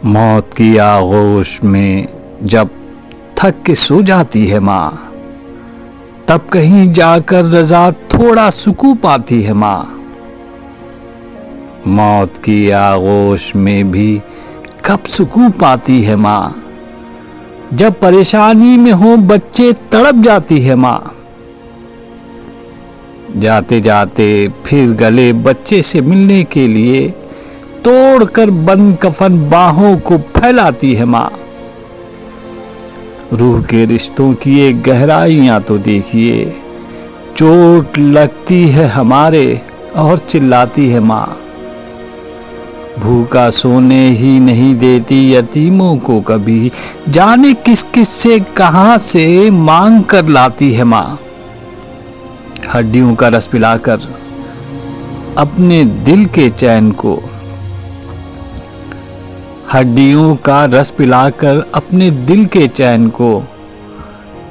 मौत की आगोश में जब थक के सो जाती है माँ, तब कहीं जाकर रजा थोड़ा सुकून पाती है माँ। मौत की आगोश में भी कब सुकून पाती है माँ, जब परेशानी में हो बच्चे तड़प जाती है माँ। जाते जाते फिर गले बच्चे से मिलने के लिए तोड़कर बंद कफन बाहों को फैलाती है माँ। रूह के रिश्तों की एक गहराइयां तो देखिए, चोट लगती है हमारे और चिल्लाती है माँ। भूखा सोने ही नहीं देती यतीमों को कभी, जाने किस किस से कहां से मांग कर लाती है माँ। हड्डियों का रस पिलाकर अपने दिल के चैन को, हड्डियों का रस पिलाकर अपने दिल के चैन को,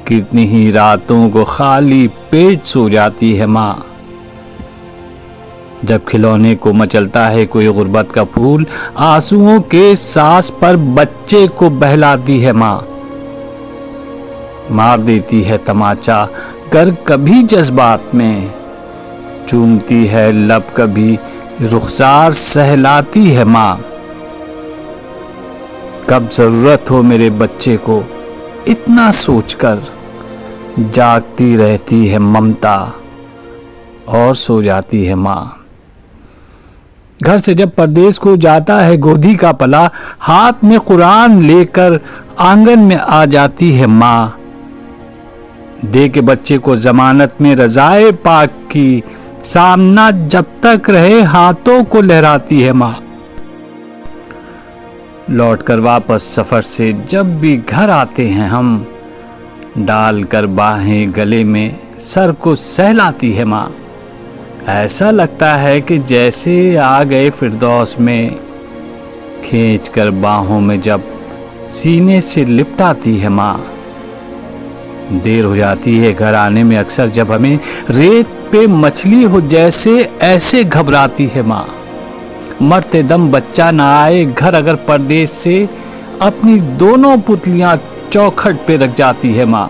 कितनी ही रातों को खाली पेट सो जाती है माँ। जब खिलौने को मचलता है कोई गुर्बत का फूल, आंसुओं के सांस पर बच्चे को बहलाती है माँ। मार देती है तमाचा कर कभी जज्बात में, चूमती है लब कभी रुखसार सहलाती है माँ। कब जरूरत हो मेरे बच्चे को इतना सोचकर, जागती रहती है ममता और सो जाती है माँ। घर से जब परदेश को जाता है गोदी का पला, हाथ में कुरान लेकर आंगन में आ जाती है माँ। दे के बच्चे को जमानत में रजाए पाक की, सामना जब तक रहे हाथों को लहराती है माँ। लौटकर वापस सफर से जब भी घर आते हैं हम, डालकर बाहें गले में सर को सहलाती है माँ। ऐसा लगता है कि जैसे आ गए फिरदौस में, खींचकर बाहों में जब सीने से लिपटाती है माँ। देर हो जाती है घर आने में अक्सर, जब हमें रेत पे मछली हो जैसे ऐसे घबराती है माँ। मरते दम बच्चा ना आए घर अगर परदेश से, अपनी दोनों पुतलियां चौखट पे रख जाती है माँ।